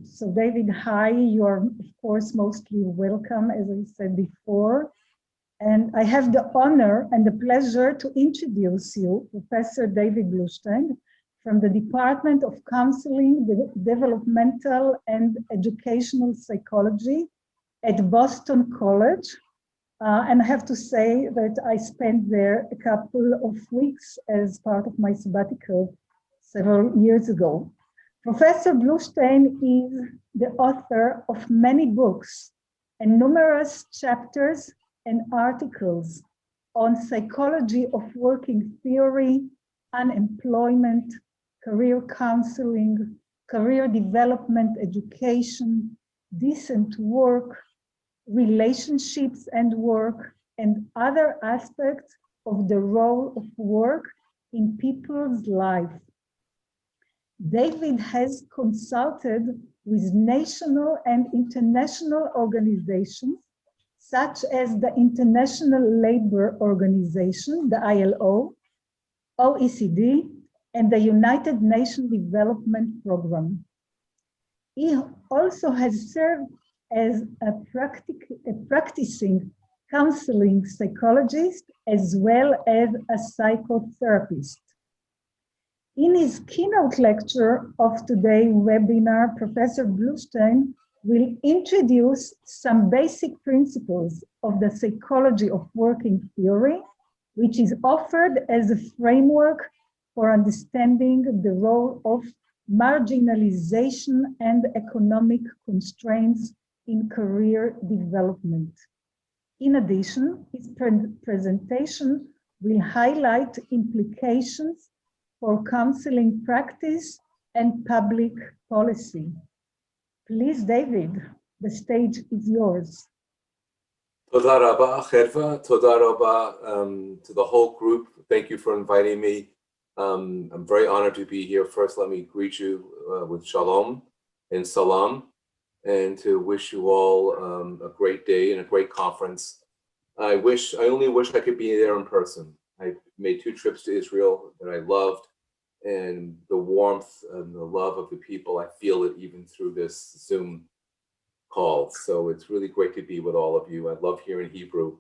So David, hi, you are of course mostly welcome, as I said before. And I have the honor and the pleasure to introduce you, Professor David Blustein, from the Department of Counseling, Developmental and Educational Psychology at Boston College. And I have to say that I spent there a couple of weeks as part of my sabbatical several years ago. Professor Blustein is the author of many books and numerous chapters and articles on psychology of working theory, unemployment, career counseling, career development, education, decent work, relationships and work, and other aspects of the role of work in people's life. David has consulted with national and international organizations, such as the International Labour Organization, the ILO, OECD, and the United Nations Development Programme. He also has served as a practicing counseling psychologist as well as a psychotherapist. In his keynote lecture of today's webinar, Professor Blustein will introduce some basic principles of the psychology of working theory, which is offered as a framework for understanding the role of marginalization and economic constraints in career development. In addition, his presentation will highlight implications for counseling practice and public policy. Please, David, the stage is yours. Toda rabba, Cherva. Toda rabba to the whole group. Thank you for inviting me. I'm very honored to be here. First, let me greet you with shalom and salam, and to wish you all a great day and a great conference. I only wish I could be there in person. I made 2 trips to Israel that I loved, and the warmth and the love of the people, I feel it even through this Zoom call. So it's really great to be with all of you. I love hearing Hebrew.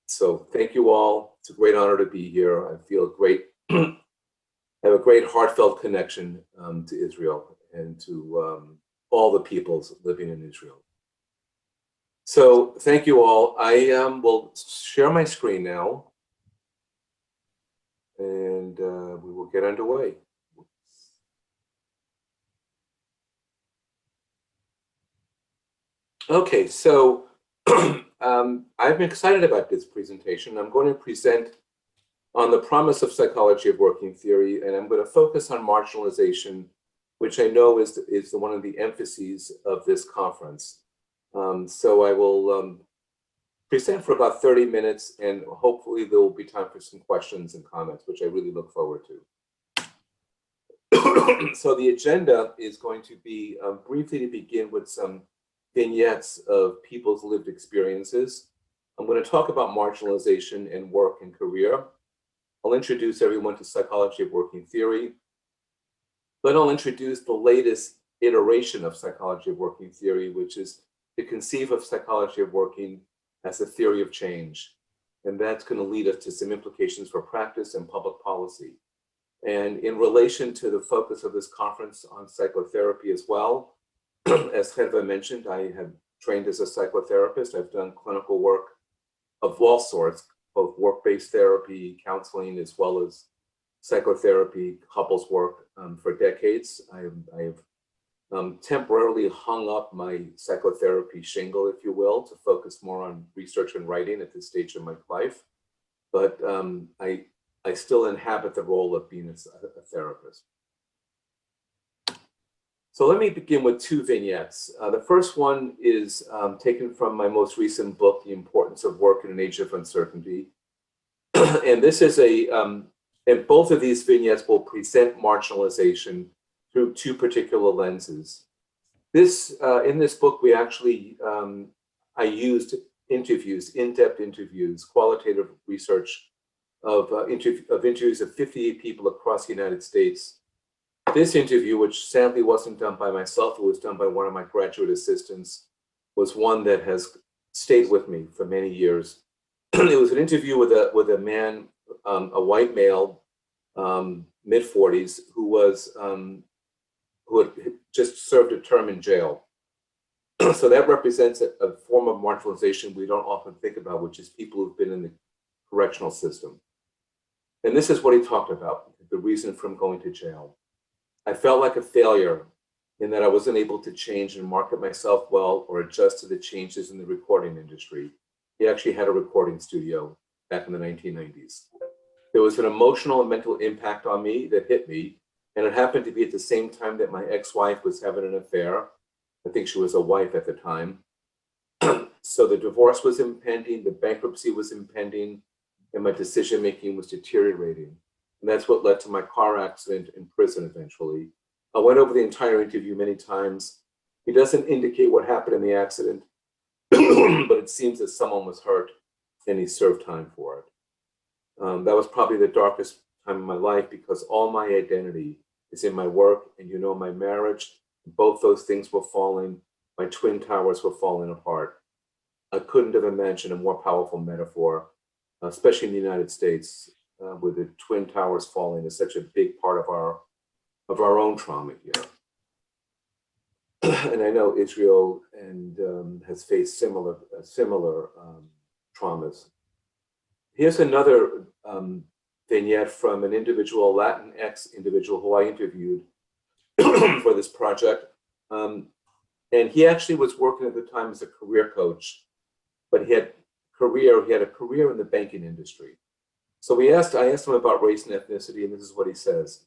So thank you all. It's a great honor to be here. I feel great, I have a great heartfelt connection to Israel and to all the peoples living in Israel. So thank you all. I will share my screen now, and we will get underway. Okay, so I'm excited about this presentation. I'm going to present on the promise of psychology of working theory, and I'm going to focus on marginalization, which I know is one of the emphases of this conference. So I will present for about 30 minutes, and hopefully there will be time for some questions and comments, which I really look forward to. So the agenda is going to be briefly to begin with some vignettes of people's lived experiences. I'm going to talk about marginalization in work and career. I'll introduce everyone to psychology of working theory. Then I'll introduce the latest iteration of psychology of working theory, which is to conceive of psychology of working as a theory of change. And that's going to lead us to some implications for practice and public policy. And in relation to the focus of this conference on psychotherapy as well, as Cherva mentioned, I have trained as a psychotherapist. I've done clinical work of all sorts, both work-based therapy, counseling, as well as psychotherapy, couples work for decades. I have temporarily hung up my psychotherapy shingle, if you will, to focus more on research and writing at this stage of my life. But I still inhabit the role of being a therapist. So let me begin with 2 vignettes. The first one is taken from my most recent book, The Importance of Work in an Age of Uncertainty. And this is and both of these vignettes will present marginalization through 2 particular lenses. In this book, we actually, I used interviews, in-depth interviews, qualitative research of interviews of 58 people across the United States This interview, which sadly wasn't done by myself, it was done by one of my graduate assistants, was one that has stayed with me for many years. It was an interview with a man, a white male, mid-40s, who had just served a term in jail. So that represents a form of marginalization we don't often think about, which is people who've been in the correctional system. And this is what he talked about, the reason for him going to jail. I felt like a failure in that I wasn't able to change and market myself well or adjust to the changes in the recording industry. He actually had a recording studio back in the 1990s. There was an emotional and mental impact on me that hit me, and it happened to be at the same time that my ex-wife was having an affair. I think she was a wife at the time. So the divorce was impending, the bankruptcy was impending, and my decision-making was deteriorating. And that's what led to my car accident in prison eventually. I went over the entire interview many times. He doesn't indicate what happened in the accident, but it seems that someone was hurt and he served time for it. That was probably the darkest time in my life because all my identity is in my work and my marriage. Both those things were falling. My twin towers were falling apart. I couldn't have imagined a more powerful metaphor, especially in the United States, with the twin towers falling is such a big part of our own trauma here. And I know Israel has faced similar traumas. Here's another vignette from an individual, Latinx individual who I interviewed for this project. And he actually was working at the time as a career coach, but he had a career in the banking industry. So I asked him about race and ethnicity, and this is what he says.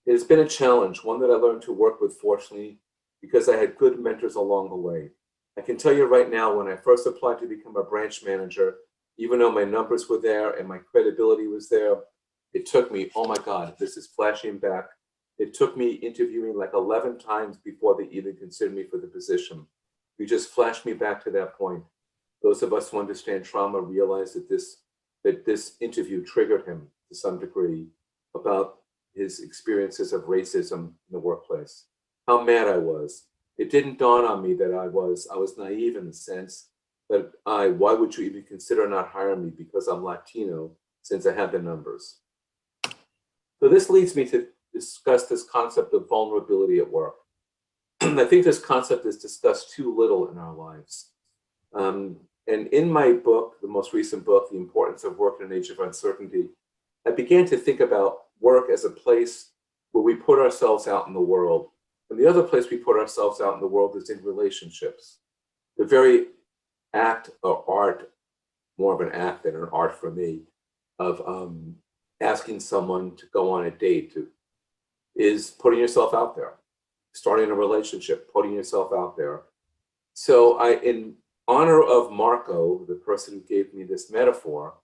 It has been a challenge, one that I learned to work with, fortunately, because I had good mentors along the way. I can tell you right now, when I first applied to become a branch manager, even though my numbers were there and my credibility was there, it took me, oh my God, this is flashing back. It took me interviewing like 11 times before they even considered me for the position. You just flashed me back to that point. Those of us who understand trauma realize that this interview triggered him to some degree about his experiences of racism in the workplace. How mad I was. It didn't dawn on me that I was naive in the sense that why would you even consider not hiring me because I'm Latino, since I have the numbers? So this leads me to discuss this concept of vulnerability at work. I think this concept is discussed too little in our lives. And in my book, the most recent book, The Importance of Work in an Age of Uncertainty, I began to think about work as a place where we put ourselves out in the world. And the other place we put ourselves out in the world is in relationships. The very act or art, more of an act than an art for me, of asking someone to go on a date is putting yourself out there, starting a relationship, putting yourself out there. So in honor of Marco, the person who gave me this metaphor,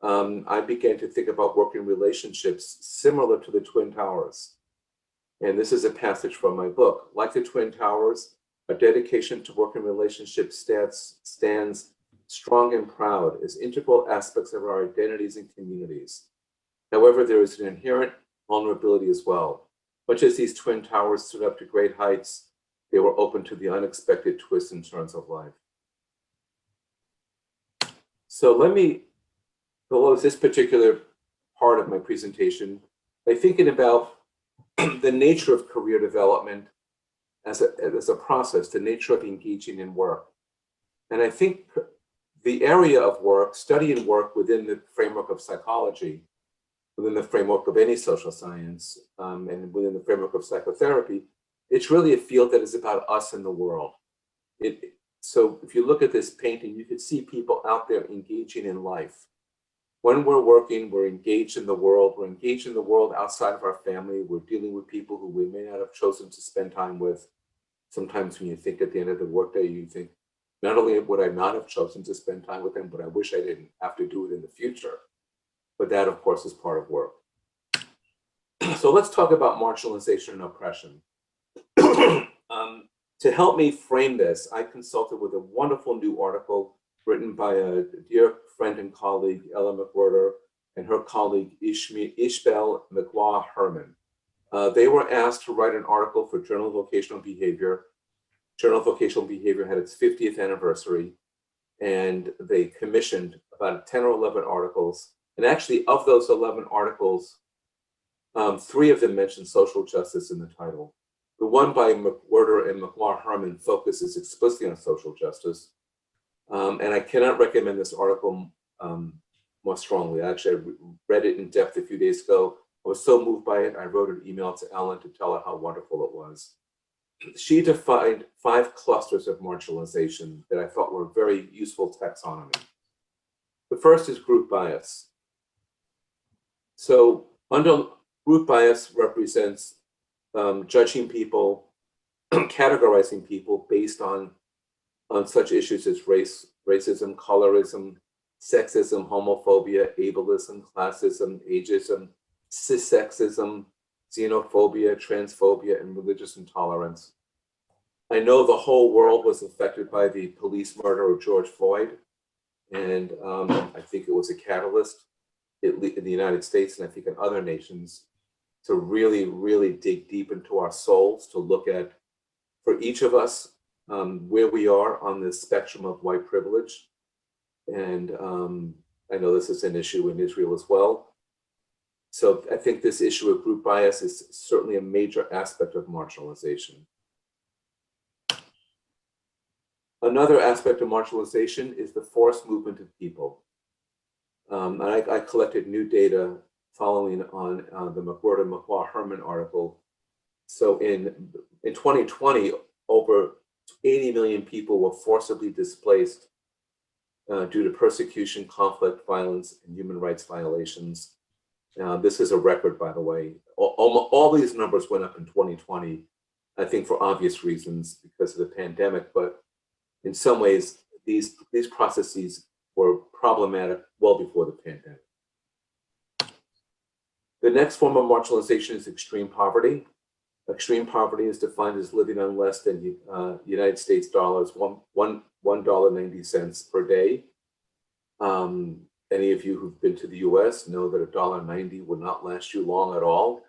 I began to think about working relationships similar to the Twin Towers. And this is a passage from my book. Like the Twin Towers, a dedication to working relationships stands strong and proud as integral aspects of our identities and communities. However, there is an inherent vulnerability as well. Much as these Twin Towers stood up to great heights, they were open to the unexpected twists and turns of life. So let me close this particular part of my presentation by thinking about the nature of career development as a process, the nature of engaging in work. And I think the area of work, studying work within the framework of psychology, within the framework of any social science, and within the framework of psychotherapy, it's really a field that is about us and the world. So if you look at this painting, you can see people out there engaging in life. When we're working, we're engaged in the world. We're engaged in the world outside of our family. We're dealing with people who we may not have chosen to spend time with. Sometimes when you think at the end of the workday, you think, not only would I not have chosen to spend time with them, but I wish I didn't have to do it in the future. But that, of course, is part of work. So let's talk about marginalization and oppression. To help me frame this, I consulted with a wonderful new article written by a dear friend and colleague, Ella McWhirter, and her colleague, Ishbel McLaugh Herman. They were asked to write an article for Journal of Vocational Behavior. Journal of Vocational Behavior had its 50th anniversary, and they commissioned about 10 or 11 articles. And actually, of those 11 articles, 3 of them mentioned social justice in the title. The one by McWhorter and McLaughlin focuses explicitly on social justice. And I cannot recommend this article more strongly. Actually, I read it in depth a few days ago. I was so moved by it, I wrote an email to Ellen to tell her how wonderful it was. She defined 5 clusters of marginalization that I thought were very useful taxonomy. The first is group bias. So under group bias represents judging people, categorizing people based on such issues as race, racism, colorism, sexism, homophobia, ableism, classism, ageism, cissexism, xenophobia, transphobia, and religious intolerance. I know the whole world was affected by the police murder of George Floyd, and I think it was a catalyst in the United States and I think in other nations to really, really dig deep into our souls to look at, for each of us, where we are on this spectrum of white privilege. And I know this is an issue in Israel as well. So I think this issue of group bias is certainly a major aspect of marginalization. Another aspect of marginalization is the forced movement of people. I collected new data following on the McWhorter-McLaughlin article. So in 2020, over 80 million people were forcibly displaced due to persecution, conflict, violence, and human rights violations. This is a record, by the way. All these numbers went up in 2020, I think for obvious reasons because of the pandemic, but in some ways, these processes were problematic well before the pandemic. The next form of marginalization is extreme poverty. Extreme poverty is defined as living on less than United States dollars, $1.90 per day. Any of you who've been to the US know that $1.90 would not last you long at all.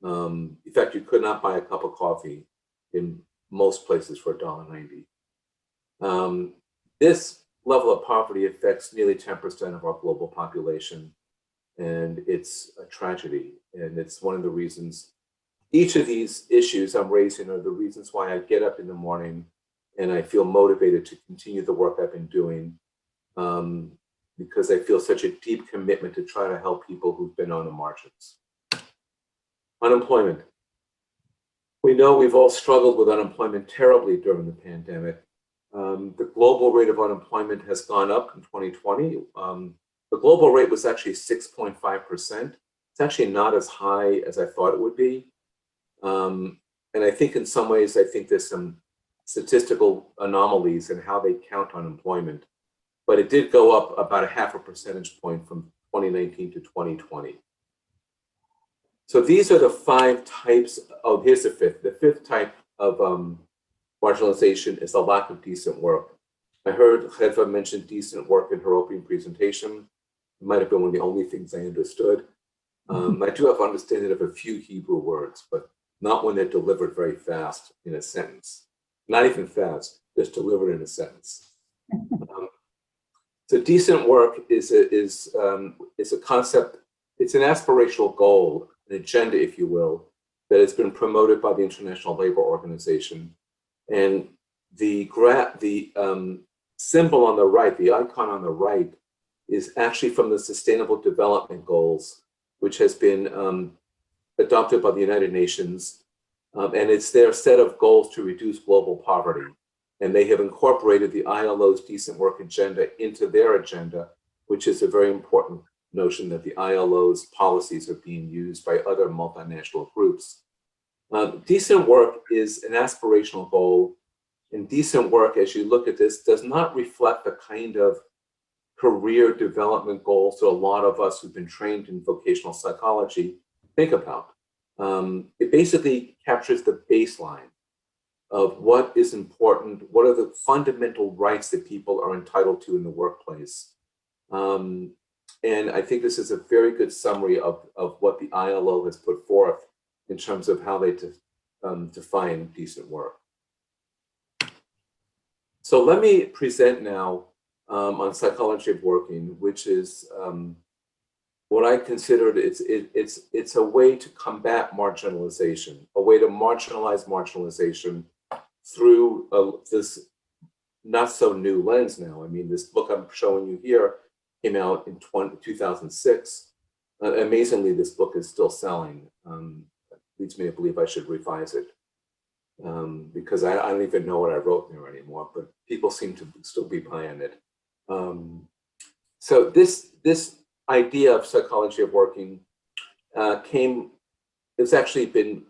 In fact, you could not buy a cup of coffee in most places for $1.90. This level of poverty affects nearly 10% of our global population, and it's a tragedy. And it's one of the reasons, each of these issues I'm raising are the reasons why I get up in the morning and I feel motivated to continue the work I've been doing, because I feel such a deep commitment to try to help people who've been on the margins. Unemployment. We know we've all struggled with unemployment terribly during the pandemic. The global rate of unemployment has gone up in 2020. The global rate was actually 6.5%. It's actually not as high as I thought it would be. And I think in some ways, I think there's some statistical anomalies in how they count unemployment. But it did go up about 0.5 percentage point from 2019 to 2020. So these are the 5 types. Oh, here's the fifth. The 5th type of marginalization is the lack of decent work. I heard Hedva mention decent work in her opening presentation. It might have been one of the only things I understood. I do have understanding of a few Hebrew words, but not when they're delivered very fast in a sentence. Not even fast, just delivered in a sentence. So decent work is a concept, it's an aspirational goal, an agenda, if you will, that has been promoted by the International Labor Organization. And the symbol on the right, the icon on the right, is actually from the Sustainable Development Goals, which has been adopted by the United Nations. And it's their set of goals to reduce global poverty. And they have incorporated the ILO's decent work agenda into their agenda, which is a very important notion that the ILO's policies are being used by other multinational groups. Decent work is an aspirational goal, and decent work, as you look at this, does not reflect the kind of career development goals that a lot of us who've been trained in vocational psychology think about. It basically captures the baseline of what is important, what are the fundamental rights that people are entitled to in the workplace. And I think this is a very good summary of what the ILO has put forth in terms of how they define decent work. So let me present now on psychology of working, which is what I considered it's a way to combat marginalization, a way to marginalize marginalization through this not so new lens now. I mean, this book I'm showing you here came out in 2006. Amazingly, this book is still selling. Leads me to believe I should revise it because I don't even know what I wrote there anymore, but people seem to still be buying it. So this idea of psychology of working it's actually been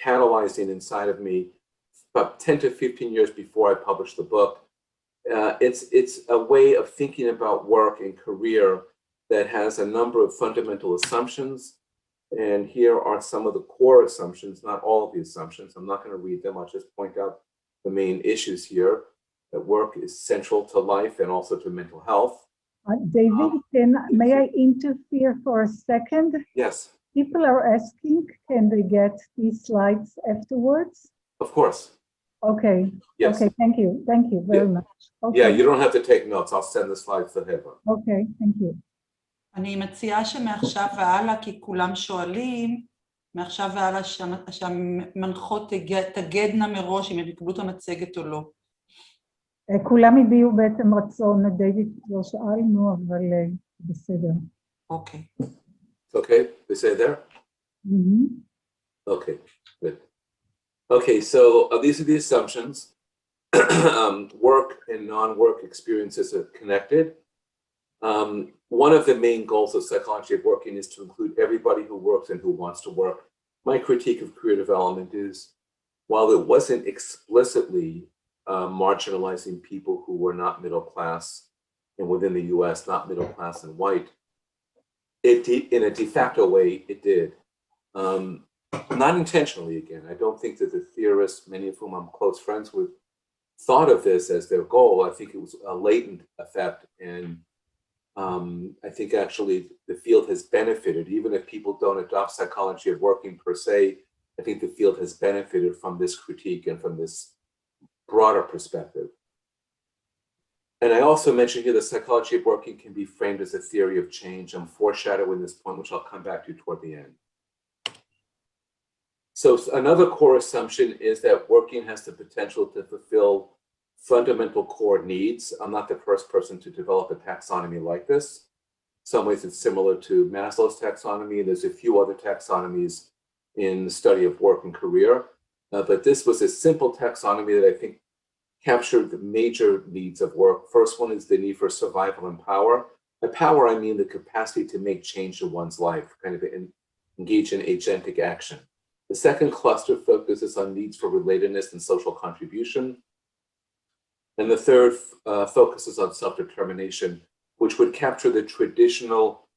catalyzing inside of me about 10 to 15 years before I published the book. It's a way of thinking about work and career that has a number of fundamental assumptions. And here are some of the core assumptions, not all of the assumptions. I'm not going to read them. I'll just point out the main issues here. That work is central to life and also to mental health. David, may I interfere for a second? Yes. People are asking, can they get these slides afterwards? Of course. Okay. Yes. Okay, thank you. Thank you very much. Okay. Yeah, you don't have to take notes. I'll send the slides to everyone. Okay, thank you. אני מציעה שמעכשיו והלאה, כי כולם שואלים, מעכשיו והלאה שהמנחות תגדנה מראש אם הם יקבלו את המצגת או לא. כולם הביעו בעצם רצון, דיוויד לא שאלנו, אבל בסדר. אוקיי. Okay, we say there? Mm-hmm. Okay, good. Okay, so these are the assumptions. Work and non-work experiences are connected. One of the main goals of psychology of working is to include everybody who works and who wants to work. My critique of career development is, while it wasn't explicitly marginalizing people who were not middle class, and within the US, not middle class and white, in a de facto way, it did. Not intentionally, again. I don't think that the theorists, many of whom I'm close friends with, thought of this as their goal. I think it was a latent effect, and I think actually the field has benefited, even if people don't adopt psychology of working per se. I think the field has benefited from this critique and from this broader perspective. And I also mentioned here that psychology of working can be framed as a theory of change. I'm foreshadowing this point, which I'll come back to toward the end. So another core assumption is that working has the potential to fulfill fundamental core needs. I'm not the first person to develop a taxonomy like this. In some ways, it's similar to Maslow's taxonomy, and there's a few other taxonomies in the study of work and career. But this was a simple taxonomy that I think captured the major needs of work. First one is the need for survival and power. By power, I mean the capacity to make change in one's life, kind of engage in agentic action. The second cluster focuses on needs for relatedness and social contribution. And the third focuses on self-determination, which would capture the traditional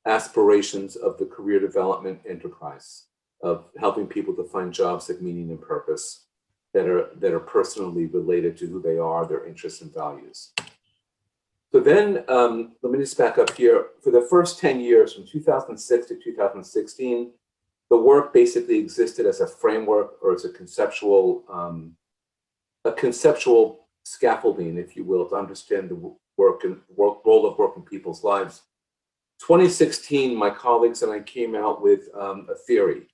aspirations of the career development enterprise, of helping people to find jobs of meaning and purpose that are personally related to who they are, their interests and values. So then, let me just back up here. For the first 10 years, from 2006 to 2016, the work basically existed as a framework or as a conceptual scaffolding, if you will, to understand the role of work in people's lives. 2016, my colleagues and I came out with a theory.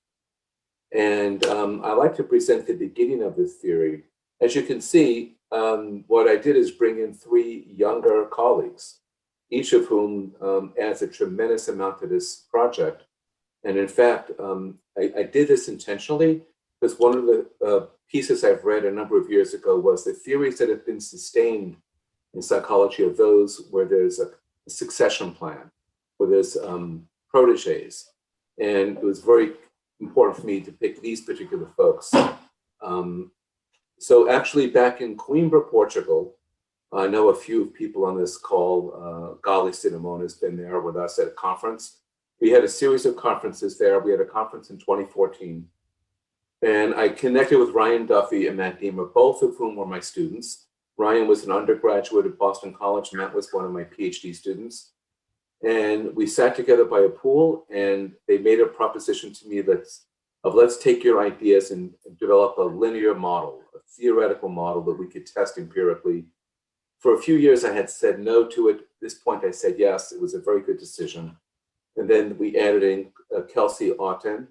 And I like to present the beginning of this theory. As you can see, what I did is bring in 3 younger colleagues, each of whom adds a tremendous amount to this project. And in fact, I did this intentionally because one of the pieces I've read a number of years ago was the theories that have been sustained in psychology of those where there's a succession plan, where there's proteges. And it was very important for me to pick these particular folks. So actually back in Coimbra, Portugal, I know a few people on this call, Gali Cinnamon has been there with us at a conference. We had a series of conferences there. We had a conference in 2014. And I connected with Ryan Duffy and Matt Deemer, both of whom were my students. Ryan was an undergraduate at Boston College. Matt was one of my PhD students. And we sat together by a pool, and they made a proposition to me that of let's take your ideas and develop a linear model, a theoretical model that we could test empirically. For a few years, I had said no to it. At this point, I said yes. It was a very good decision. And then we added in Kelsey Auten,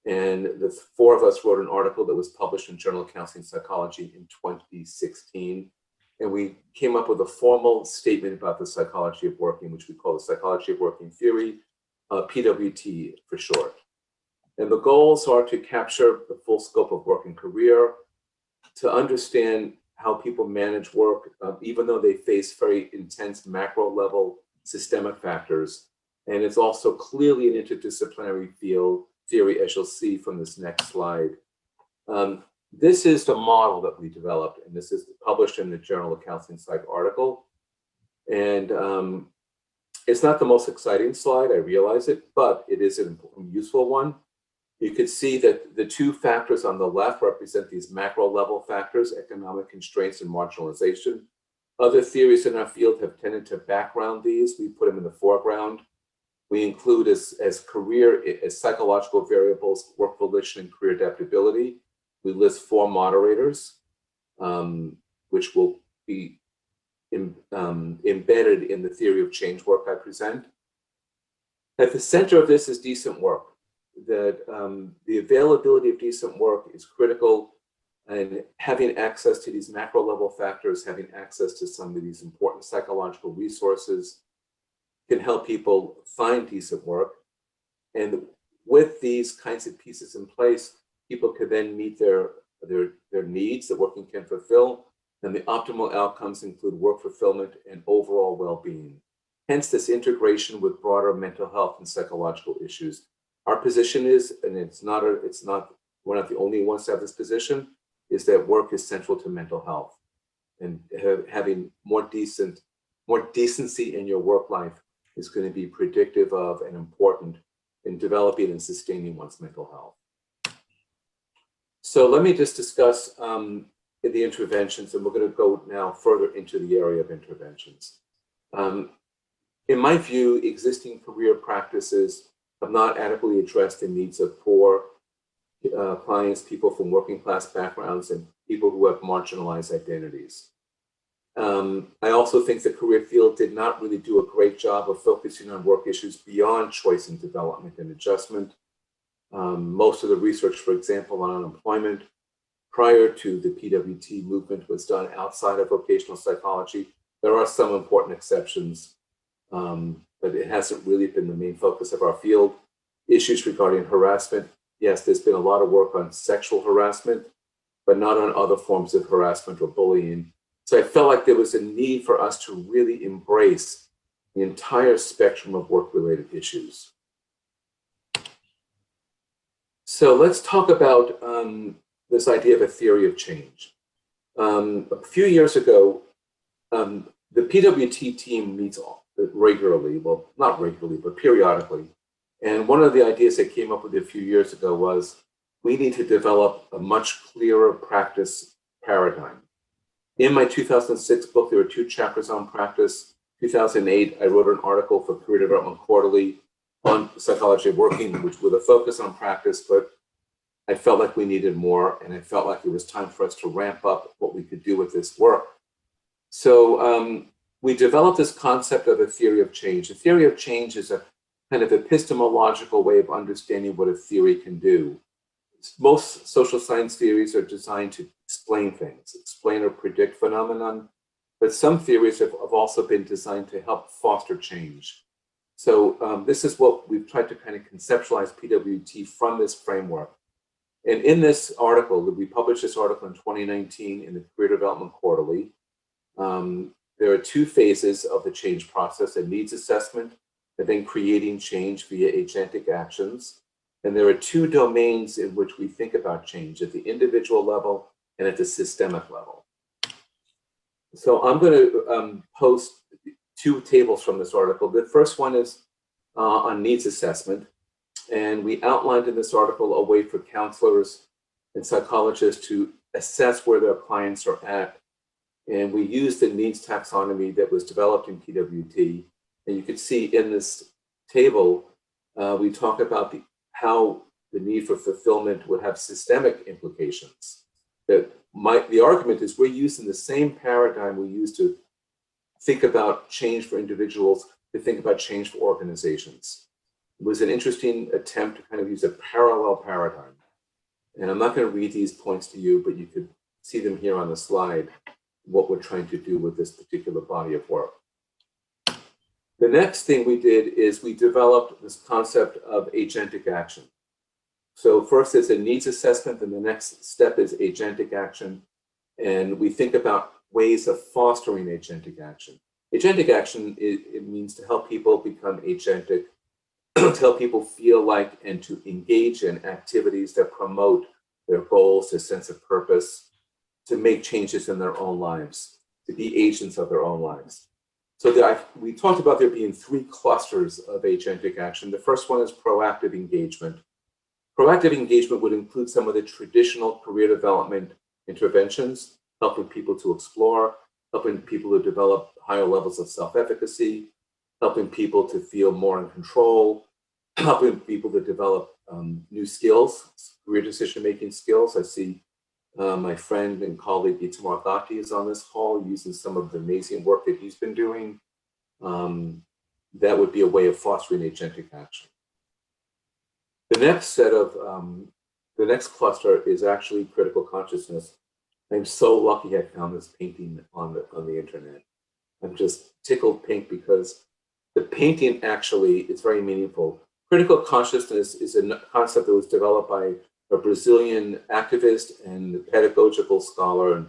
and the four of us wrote an article that was published in Journal of Counseling Psychology in 2016. And we came up with a formal statement about the psychology of working, which we call the psychology of working theory, PWT for short. And the goals are to capture the full scope of work and career, to understand how people manage work, even though they face very intense macro level systemic factors. And it's also clearly an interdisciplinary field theory, as you'll see from this next slide. This is the model that we developed, and this is published in the Journal of Counseling Psych article. And it's not the most exciting slide, I realize it, but it is a useful one. You could see that the two factors on the left represent these macro level factors, economic constraints and marginalization. Other theories in our field have tended to background these. We put them in the foreground. We include as psychological variables, work volition and career adaptability. We list 4 moderators, which will be embedded in the theory of change work I present. At the center of this is decent work. That the availability of decent work is critical, and having access to these macro level factors, having access to some of these important psychological resources can help people find decent work. And with these kinds of pieces in place, people can then meet their needs that working can fulfill, and the optimal outcomes include work fulfillment and overall well-being. Hence this integration with broader mental health and psychological issues. Our position is, and we're not the only ones to have this position, is that work is central to mental health, and having more decency in your work life is going to be predictive of and important in developing and sustaining one's mental health. So let me just discuss the interventions, and we're going to go now further into the area of interventions. In my view, existing career practices have not adequately addressed the needs of poor clients, people from working class backgrounds, and people who have marginalized identities. I also think the career field did not really do a great job of focusing on work issues beyond choice and development and adjustment. Most of the research, for example, on unemployment prior to the PWT movement was done outside of vocational psychology. There are some important exceptions, but it hasn't really been the main focus of our field. Issues regarding harassment. Yes, there's been a lot of work on sexual harassment, but not on other forms of harassment or bullying. So I felt like there was a need for us to really embrace the entire spectrum of work-related issues. So let's talk about this idea of a theory of change. A few years ago, the PWT team meets regularly, well, not regularly, but periodically. And one of the ideas they came up with a few years ago was we need to develop a much clearer practice paradigm. In my 2006 book, there were 2 chapters on practice. 2008, I wrote an article for Career Development Quarterly on psychology of working, which with a focus on practice, but I felt like we needed more, and I felt like it was time for us to ramp up what we could do with this work. So we developed this concept of a theory of change. A theory of change is a kind of epistemological way of understanding what a theory can do. Most social science theories are designed to explain things, explain or predict phenomenon, but some theories have also been designed to help foster change. So this is what we've tried to kind of conceptualize PWT from this framework. And in this article, we published this article in 2019 in the Career Development Quarterly. There are 2 phases of the change process: a needs assessment and then creating change via agentic actions. And there are 2 domains in which we think about change: at the individual level and at the systemic level. So I'm going to post 2 tables from this article. The first one is on needs assessment. And we outlined in this article a way for counselors and psychologists to assess where their clients are at. And we used the needs taxonomy that was developed in PWT. And you can see in this table, we talk about how the need for fulfillment would have systemic implications. The argument is we're using the same paradigm we use to think about change for individuals to think about change for organizations. It was an interesting attempt to kind of use a parallel paradigm. And I'm not going to read these points to you, but you could see them here on the slide, what we're trying to do with this particular body of work. The next thing we did is we developed this concept of agentic action. So first is a needs assessment, and the next step is agentic action. And we think about ways of fostering agentic action. Agentic action, it means to help people become agentic, to help people feel like and to engage in activities that promote their goals, their sense of purpose, to make changes in their own lives, to be agents of their own lives. So we talked about there being 3 clusters of agentic action. The first one is proactive engagement. Proactive engagement would include some of the traditional career development interventions, helping people to explore, helping people to develop higher levels of self-efficacy, helping people to feel more in control, helping people to develop new skills, career decision-making skills. I see my friend and colleague Itamar Gatti is on this call using some of the amazing work that he's been doing. That would be a way of fostering agentic action. The next cluster is actually critical consciousness. I'm so lucky I found this painting on the internet. I'm just tickled pink because the painting actually is very meaningful. Critical consciousness is a concept that was developed by a Brazilian activist and pedagogical scholar,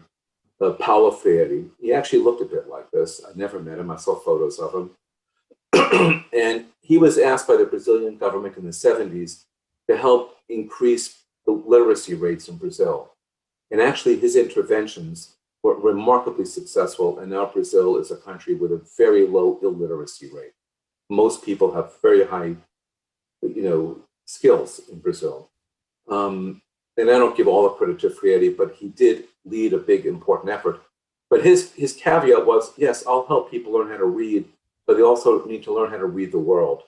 Paulo Freire. He actually looked a bit like this. I never met him. I saw photos of him. And he was asked by the Brazilian government in the 70s to help increase the literacy rates in Brazil. And actually his interventions were remarkably successful. And now Brazil is a country with a very low illiteracy rate. Most people have very high, skills in Brazil. And I don't give all the credit to Freire, but he did lead a big, important effort. But his caveat was, yes, I'll help people learn how to read, but they also need to learn how to read the world.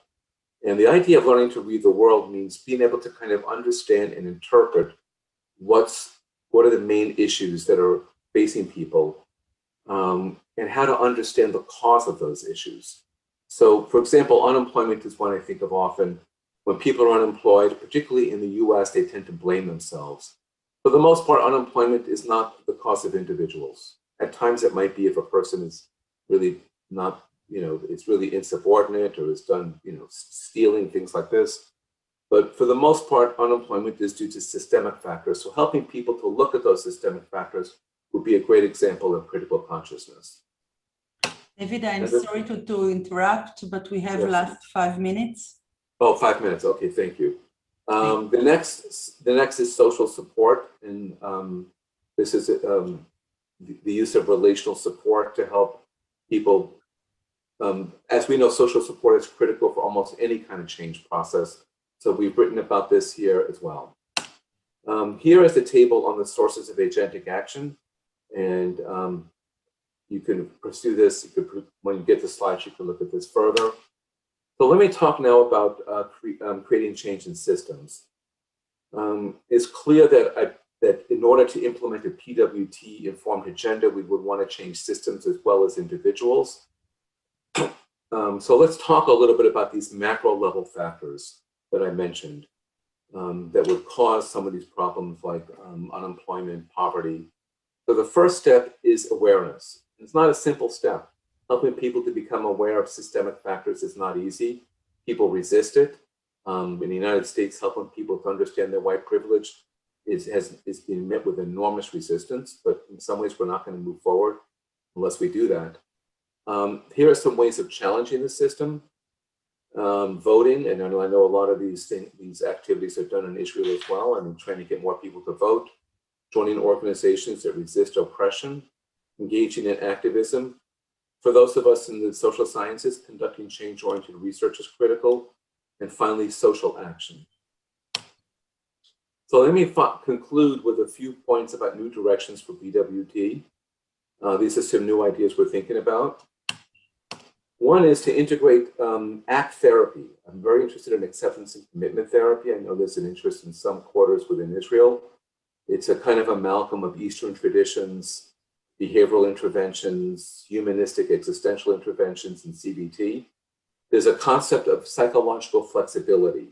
And the idea of learning to read the world means being able to kind of understand and interpret what are the main issues that are facing people, and how to understand the cause of those issues. So, for example, unemployment is one I think of often. When people are unemployed, particularly in the US, they tend to blame themselves. For the most part, unemployment is not the cause of individuals. At times it might be if a person is really not, it's really insubordinate or has done, stealing, things like this. But for the most part, unemployment is due to systemic factors. So helping people to look at those systemic factors would be a great example of critical consciousness. David, I'm sorry to interrupt, but we have last 5 minutes. Oh, 5 minutes. Okay, thank you. The next is social support, and this is the use of relational support to help people. As we know, social support is critical for almost any kind of change process. So we've written about this here as well. Here is the table on the sources of agentic action, and you can pursue this. When you get the slides, you can look at this further. So let me talk now about creating change in systems. It's clear that in order to implement a PWT-informed agenda, we would want to change systems as well as individuals. So let's talk a little bit about these macro-level factors that I mentioned that would cause some of these problems like unemployment, poverty. So the first step is awareness. It's not a simple step. Helping people to become aware of systemic factors is not easy. People resist it. In the United States, helping people to understand their white privilege is being met with enormous resistance, but in some ways we're not going to move forward unless we do that. Here are some ways of challenging the system. Voting, and I know a lot of these activities are done in Israel as well. I'm trying to get more people to vote, joining organizations that resist oppression, engaging in activism. For those of us in the social sciences, conducting change-oriented research is critical. And finally, social action. So let me conclude with a few points about new directions for BWT. These are some new ideas we're thinking about. One is to integrate ACT therapy. I'm very interested in acceptance and commitment therapy. I know there's an interest in some quarters within Israel. It's a kind of amalgam of Eastern traditions, behavioral interventions, humanistic existential interventions, and CBT. There's a concept of psychological flexibility.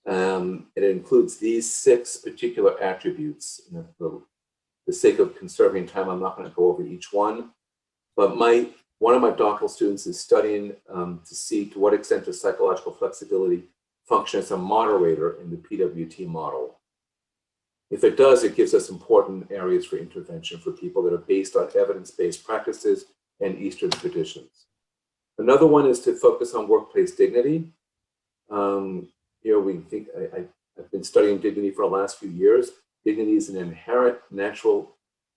It includes these 6 particular attributes. For the sake of conserving time, I'm not going to go over each one, but one of my doctoral students is studying to see to what extent does psychological flexibility function as a moderator in the PWT model. If it does, it gives us important areas for intervention for people that are based on evidence-based practices and Eastern traditions. Another one is to focus on workplace dignity. Here we think, I've been studying dignity for the last few years. Dignity is an inherent natural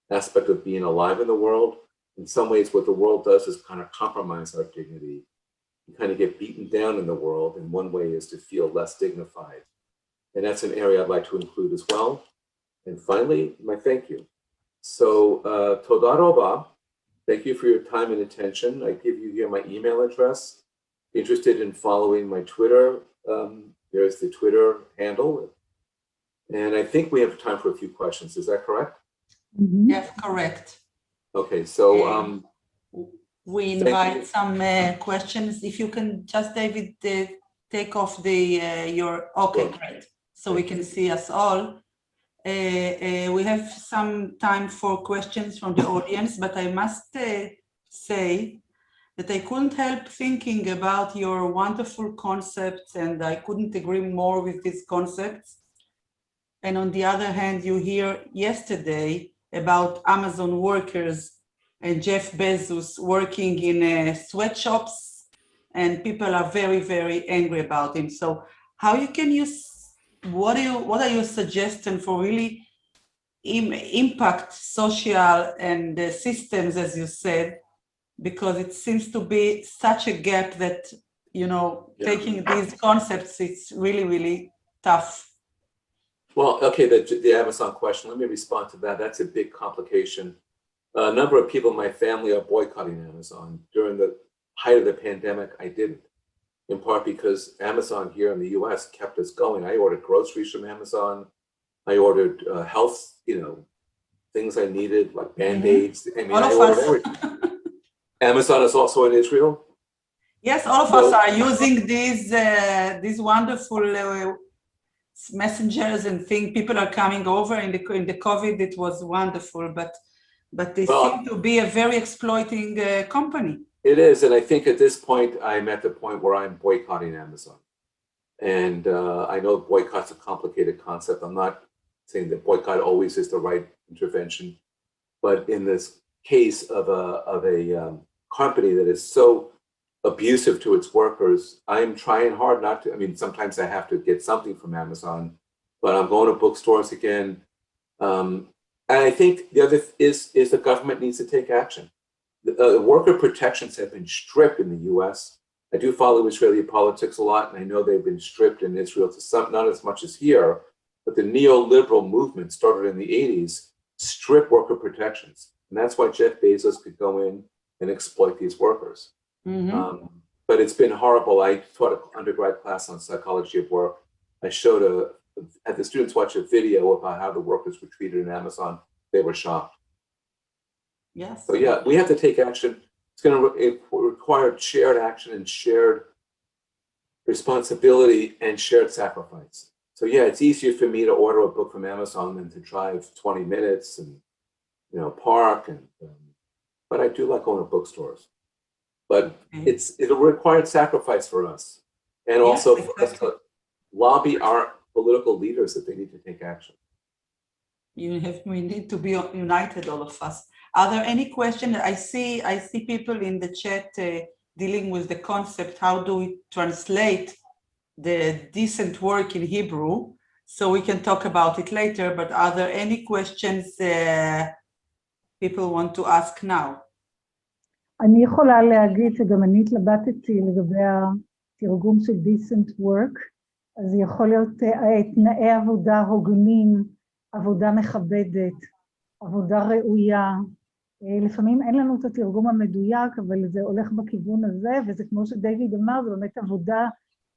aspect of being alive in the world. In some ways, what the world does is kind of compromise our dignity. We kind of get beaten down in the world, and one way is to feel less dignified. And that's an area I'd like to include as well. And finally, my thank you. So, Toda Rabba, thank you for your time and attention. I give you here my email address. Interested in following my Twitter, there's the Twitter handle. And I think we have time for a few questions. Is that correct? Mm-hmm. Yes, correct. Okay, so we invite some questions. If you can just, David, take off your, okay, great. So we can see us all. We have some time for questions from the audience, but I must say that I couldn't help thinking about your wonderful concepts, and I couldn't agree more with these concepts. And on the other hand, you hear yesterday about Amazon workers and Jeff Bezos working in sweatshops, and people are very, very angry about him. So how you can use, what are your suggestions for really impact social and systems, as you said, because it seems to be such a gap that, taking these concepts, it's really, really tough. Well, okay, the Amazon question, let me respond to that. That's a big complication. A number of people in my family are boycotting Amazon. During the height of the pandemic, I didn't, in part because Amazon here in the US kept us going. I ordered groceries from Amazon. I ordered health, things I needed, like Band-Aids. I mean, I ordered everything. Amazon is also in Israel? Yes, all of us are using these wonderful messengers and things. People are coming over in the COVID. It was wonderful, but they seem to be a very exploiting company. It is, and I think at this point, I'm at the point where I'm boycotting Amazon. And I know boycott's a complicated concept. I'm not saying that boycott always is the right intervention, but in this case of a company that is so abusive to its workers, I'm trying hard not to. I mean, sometimes I have to get something from Amazon, but I'm going to bookstores again. And I think the other is the government needs to take action. The worker protections have been stripped in the US. I do follow Israeli politics a lot, and I know they've been stripped in Israel to some, not as much as here, but the neoliberal movement started in the 80s, stripped worker protections. And that's why Jeff Bezos could go in and exploit these workers. Mm-hmm. But it's been horrible. I taught an undergrad class on psychology of work. I had the students watch a video about how the workers were treated in Amazon. They were shocked. Yes. So yeah, we have to take action. It's going to require shared action and shared responsibility and shared sacrifice. So yeah, it's easier for me to order a book from Amazon than to drive 20 minutes and park but I do like going to bookstores. But it's a required sacrifice for us, and also for us to lobby our political leaders that they need to take action. We need to be united, all of us. Are there any questions? I see people in the chat dealing with the concept. How do we translate the decent work in Hebrew? So we can talk about it later. But are there any questions people want to ask now? אני יכולה להגיד שגם אני התלבטתי לגבי התרגום של decent work, אז יכול להיות תנאי עבודה הוגנים, עבודה מכבדת, עבודה ראויה, לפעמים אין לנו את התרגום המדויק, אבל זה הולך בכיוון הזה, וזה כמו שדייוויד אמר, זה באמת עבודה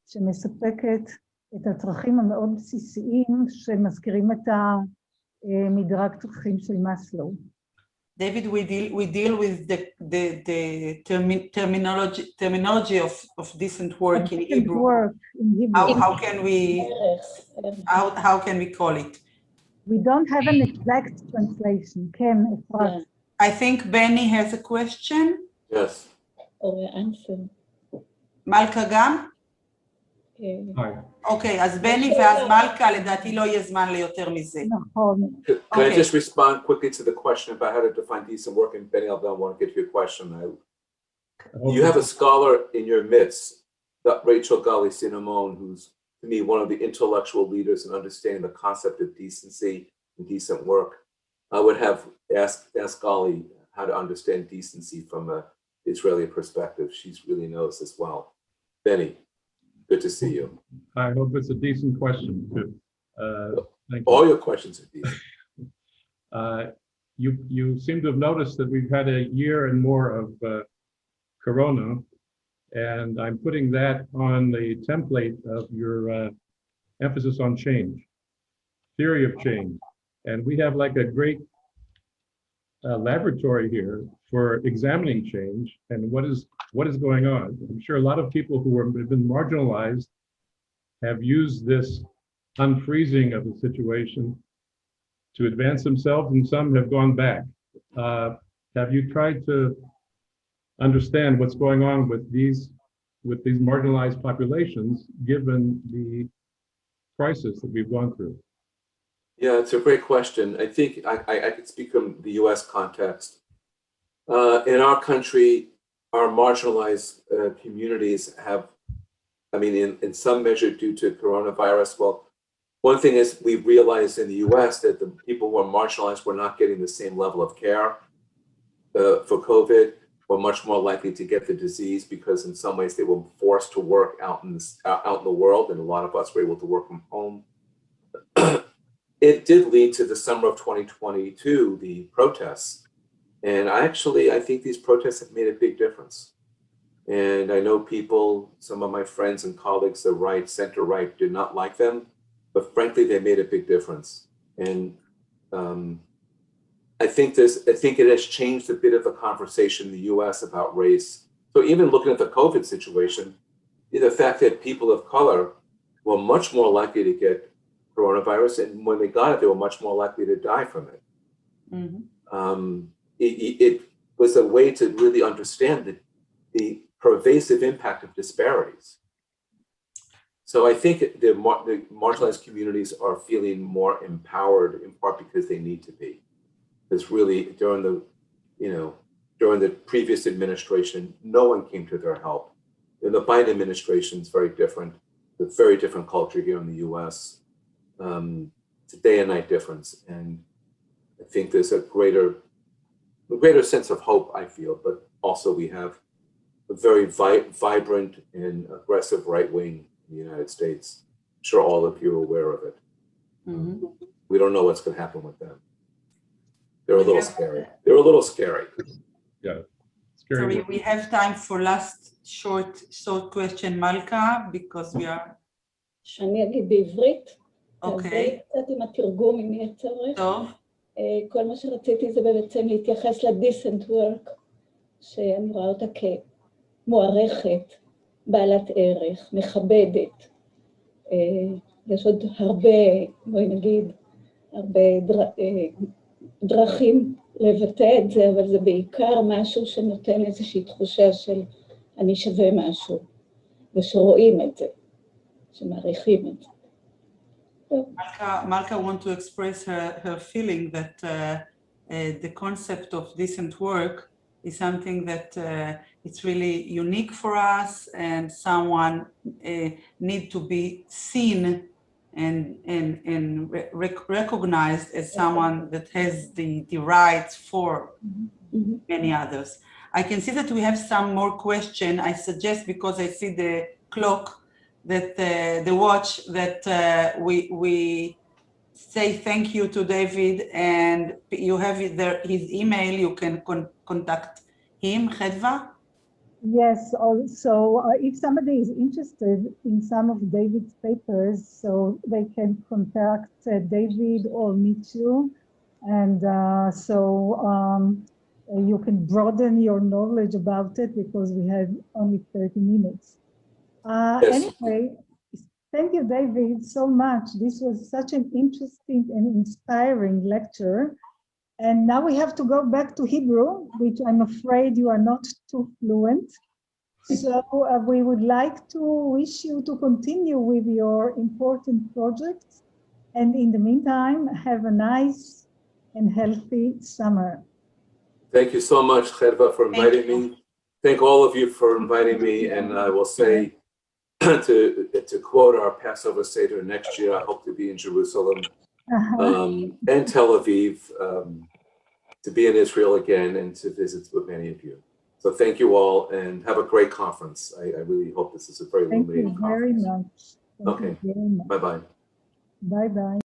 שמספקת את הצרכים המאוד בסיסיים, שמזכירים את המדרג צרכים של מאסלו. David, we deal with the terminology of decent work in Hebrew. How can we call it? We don't have an exact translation. Ken, Efrat. I think Benny has a question. Yes. Or answer. מלכה גם? אוקיי, אז בני ואז מלכה, לדעתי לא יהיה זמן ליותר מזה. נכון. Can I just respond quickly to the question about how to define decent work? And Benny, I'll want to get to your question. You have a scholar in your midst, Rachel Gali-Cinnamon, who's, to me, one of the intellectual leaders in understanding the concept of decency and decent work. I would have asked Gali how to understand decency from an Israeli perspective. She really knows as well. Benny, good to see you. I hope it's a decent question too. Thank you. All your questions are decent. You seem to have noticed that we've had a year and more of Corona, and I'm putting that on the template of your emphasis on change, theory of change. And we have like a great laboratory here for examining change and what is going on. I'm sure a lot of people who have been marginalized have used this unfreezing of the situation to advance themselves, and some have gone back. Have you tried to understand what's going on with these marginalized populations, given the crisis that we've gone through? Yeah, it's a great question. I think I could speak from the US context. In our country, our marginalized communities have, I mean, in some measure due to coronavirus, well, one thing is we've realized in the US that the people who are marginalized were not getting the same level of care for COVID, were much more likely to get the disease because in some ways they were forced to work out in the world, and a lot of us were able to work from home. It did lead to the summer of 2022, the protests. And I think these protests have made a big difference. And I know people, some of my friends and colleagues, the right, center right, did not like them, but frankly, they made a big difference. And I think it has changed a bit of the conversation in the US about race. So even looking at the COVID situation, the fact that people of color were much more likely to get coronavirus, and when they got it, they were much more likely to die from it. Mm-hmm. It was a way to really understand the pervasive impact of disparities. So I think the marginalized communities are feeling more empowered, in part because they need to be. Because really, during the previous administration, no one came to their help. And the Biden administration is very different, a very different culture here in the US. It's a day and night difference, and I think there's a greater sense of hope, I feel, but also we have a very vibrant and aggressive right wing in the United States. I'm sure all of you are aware of it. Mm-hmm. We don't know what's going to happen with them. They're a little scary. They're a little scary. Yeah. Scary. Sorry, we have time for last short question, Malka, because we are... שאני אגיד בעברית. אוקיי. קצת עם התרגום, אם יהיה צורך. טוב. כל מה שרציתי זה בעצם להתייחס ל-decent work, שאני רואה אותה כמוערכת, בעלת ערך, מכבדת. יש עוד הרבה, בואי נגיד, הרבה דרכים לבטא את זה, אבל זה בעיקר משהו שנותן איזושהי תחושה של אני שווה משהו, ושרואים את זה, שמעריכים את זה. Malka wants to express her feeling that the concept of decent work is something that it's really unique for us, and someone need to be seen and recognized as someone that has the rights for many others. I can see that we have some more questions. I suggest, because I see the clock, that the watch, that we say thank you to David, and you have his email, you can contact him, Chedva. Yes, also, if somebody is interested in some of David's papers, so they can contact David or me too. And you can broaden your knowledge about it because we have only 30 minutes. Yes. Anyway, thank you, David, so much. This was such an interesting and inspiring lecture. And now we have to go back to Hebrew, which I'm afraid you are not too fluent. So we would like to wish you to continue with your important projects. And in the meantime, have a nice and healthy summer. Thank you so much, Chedva, for inviting me. Thank all of you for inviting me. And I will say, to quote our Passover Seder next year, I hope to be in Jerusalem and Tel Aviv, to be in Israel again and to visit with many of you. So thank you all and have a great conference. I really hope this is a very illuminating conference. Thank you very much. Okay. Bye-bye. Bye-bye.